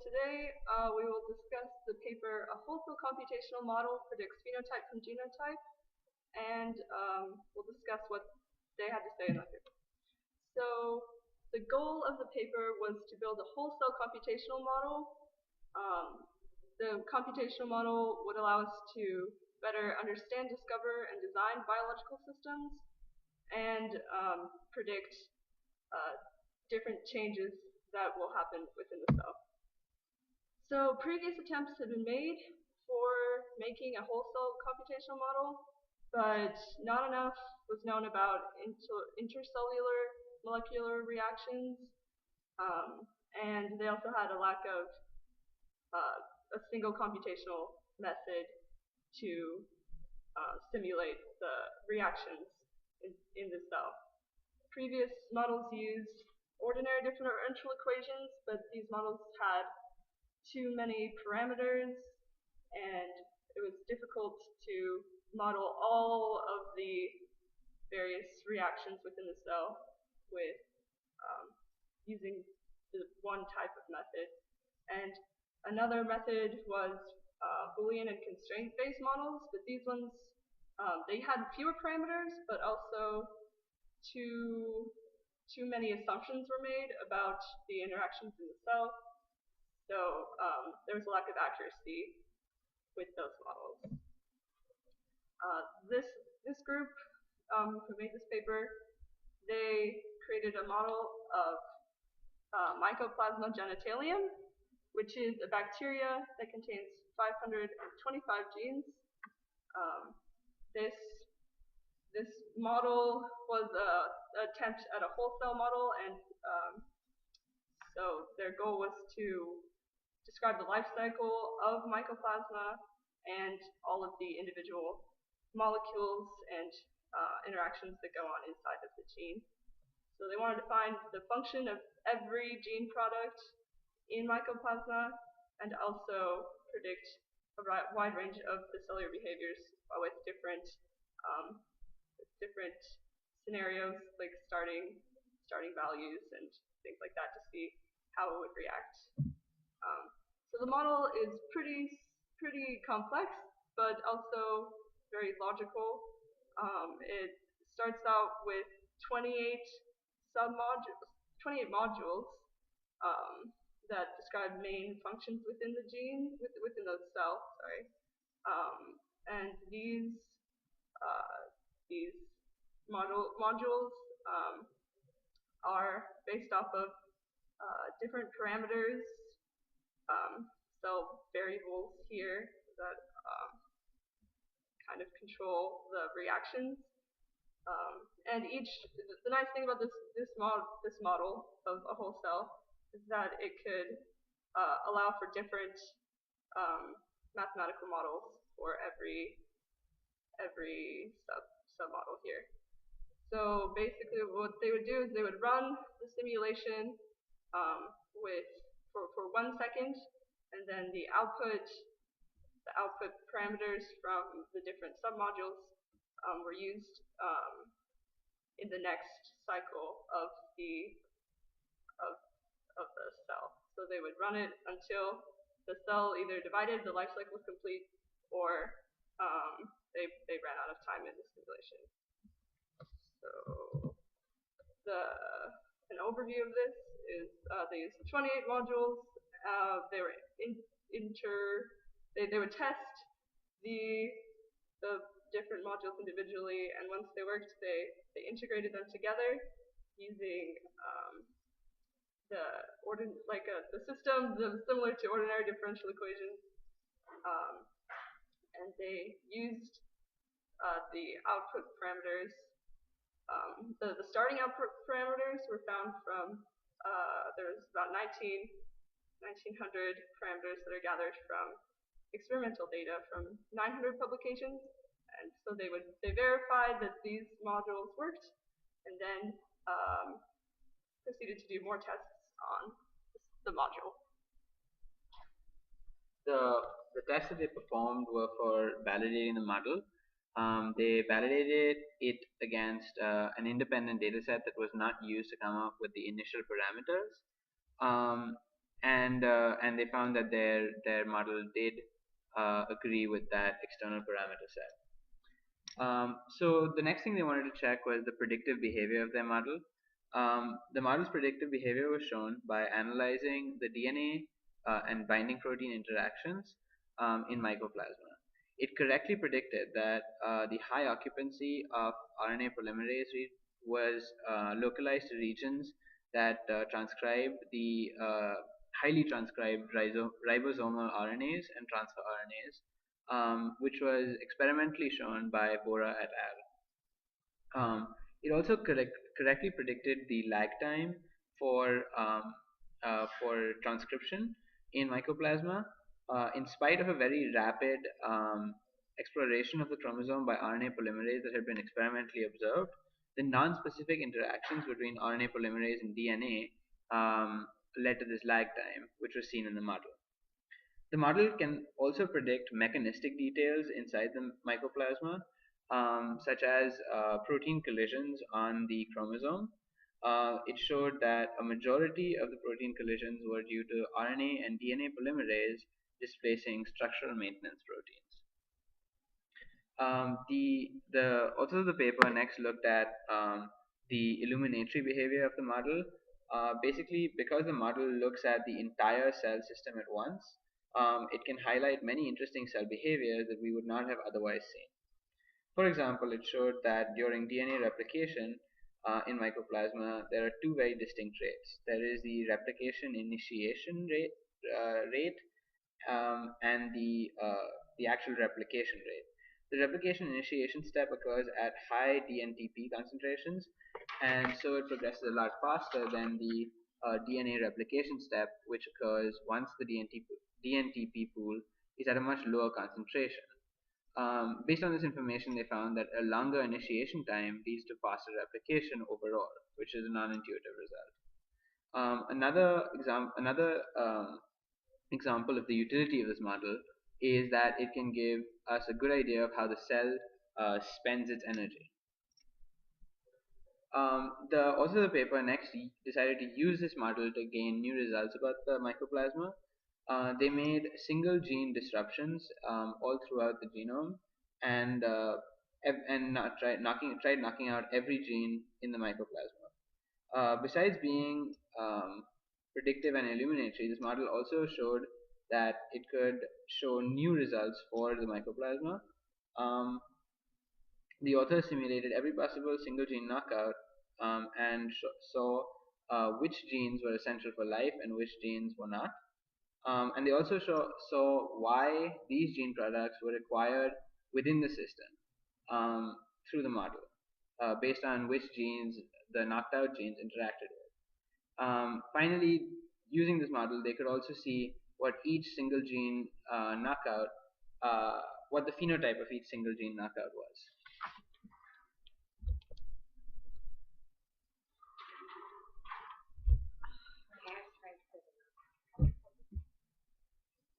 today we will discuss the paper "A Whole Cell Computational Model Predicts Phenotype from Genotype," and we'll discuss what they had to say in that paper. So the goal of the paper was to build a whole cell computational model. The computational model would allow us to better understand, discover, and design biological systems, and predict different changes that will happen within the cell. So previous attempts have been made for making a whole cell computational model, but not enough was known about intercellular molecular reactions, and they also had a lack of a single computational method to simulate the reactions in the cell. Previous models used ordinary differential equations, but these models had too many parameters, and it was difficult to model all of the various reactions within the cell with using the one type of method. And another method was Boolean and constraint-based models, but these ones, they had fewer parameters, but also too many assumptions were made about the interactions in the cell, so there was a lack of accuracy with those models. This group who made this paper, they created a model of Mycoplasma genitalium, which is a bacteria that contains 525 genes. This model was an attempt at a whole cell model, and so their goal was to describe the life cycle of mycoplasma and all of the individual molecules and interactions that go on inside of the gene. So they wanted to find the function of every gene product in mycoplasma and also predict a wide range of the cellular behaviors with different scenarios, like starting values and things like that, to see how it would react. So the model is pretty complex, but also very logical. It starts out with 28 modules that describe main functions within the gene, within the cell. Sorry, and these modules are based off of different parameters, cell variables here that kind of control the reactions. And the nice thing about this model of a whole cell is that it could allow for different mathematical models for every submodel here. So basically what they would do is they would run the simulation for 1 second, and then the output parameters from the different submodules were used in the next cycle of the cell. So they would run it until the cell either divided, the life cycle was complete, or they ran out of time in the simulation. So an overview of this is they used 28 modules. They were they would test the different modules individually, and once they worked, they integrated them together using the system that was similar to ordinary differential equations, and they used the output parameters. The starting output parameters were found from there's about 1900 parameters that are gathered from experimental data from 900 publications, and so they verified that these modules worked, and then proceeded to do more tests on the module. The tests that they performed were for validating the model. They validated it against an independent data set that was not used to come up with the initial parameters. And and they found that their model did agree with that external parameter set. So the next thing they wanted to check was the predictive behavior of their model. The model's predictive behavior was shown by analyzing the DNA and binding protein interactions in mycoplasma. It correctly predicted that the high occupancy of RNA polymerase was localized to regions that transcribed the highly transcribed ribosomal RNAs and transfer RNAs, which was experimentally shown by Bora et al. It also correctly predicted the lag time for transcription in mycoplasma, in spite of a very rapid exploration of the chromosome by RNA polymerase that had been experimentally observed. The non-specific interactions between RNA polymerase and DNA led to this lag time, which was seen in the model. The model can also predict mechanistic details inside the mycoplasma, such as protein collisions on the chromosome. It showed that a majority of the protein collisions were due to RNA and DNA polymerase displacing structural maintenance proteins. The authors of the paper next looked at the illuminatory behavior of the model. Basically, because the model looks at the entire cell system at once, it can highlight many interesting cell behaviors that we would not have otherwise seen. For example, it showed that during DNA replication in mycoplasma, there are two very distinct rates. There is the replication initiation rate and the actual replication rate. The replication initiation step occurs at high DNTP concentrations, and so it progresses a lot faster than the DNA replication step, which occurs once the DNTP pool is at a much lower concentration. Based on this information, they found that a longer initiation time leads to faster replication overall, which is a non-intuitive result. Another example of the utility of this model is that it can give us a good idea of how the cell spends its energy. The authors of the paper next decided to use this model to gain new results about the mycoplasma. They made single gene disruptions all throughout the genome, and tried knocking out every gene in the mycoplasma. Besides being predictive and illuminatory, this model also showed that it could show new results for the mycoplasma. The authors simulated every possible single gene knockout and saw which genes were essential for life and which genes were not. And they also saw why these gene products were required within the system through the model, based on which genes the knocked out genes interacted with. Finally, using this model, they could also see what each single gene knockout, what the phenotype of each single gene knockout was.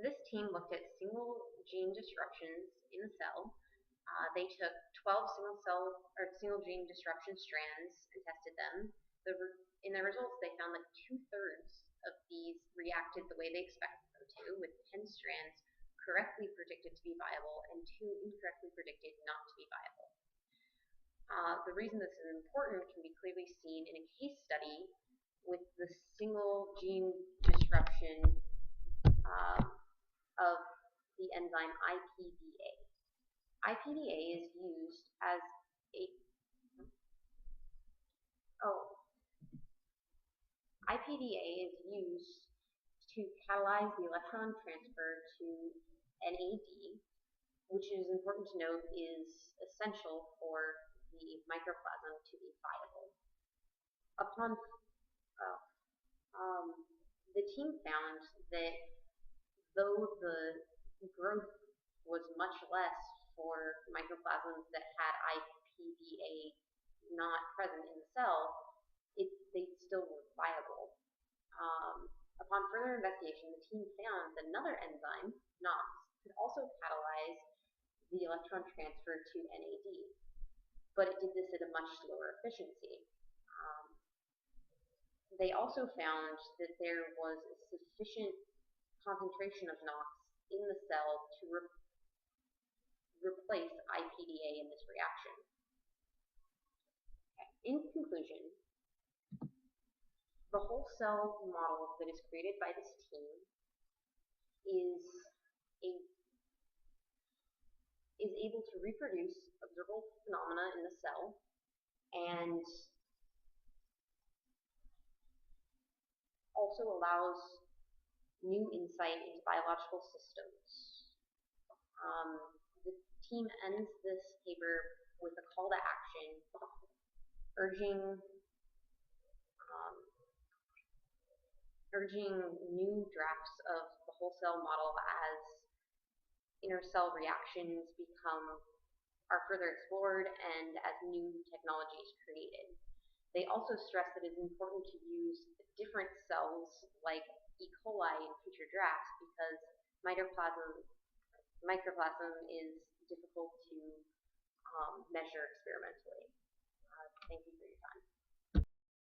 This team looked at single gene disruptions in the cell. They took 12 single gene disruption strands and tested them. In their results, they found that 2/3 of these reacted the way they expected them to, with 10 strands correctly predicted to be viable and 2 incorrectly predicted not to be viable. The reason this is important can be clearly seen in a case study with the single gene disruption of the enzyme IPDA. IPDA is used as IPDA is used to catalyze the electron transfer to NAD, which is important to note is essential for the microplasm to be viable. The team found that though the growth was much less for microplasms that had IPDA not present in the cell, they still were viable. Upon further investigation, the team found that another enzyme, NOX, could also catalyze the electron transfer to NAD, but it did this at a much slower efficiency. They also found that there was a sufficient concentration of NOx in the cell to replace IPDA in this reaction. Okay. In conclusion, the whole cell model that is created by this team is able to reproduce observable phenomena in the cell and also allows new insight into biological systems. The team ends this paper with a call to action, urging new drafts of the whole cell model as intercell reactions are further explored and as new technology is created. They also stress that it's important to use different cells like E. coli in future drafts because microplasm is difficult to measure experimentally. Thank you for your time.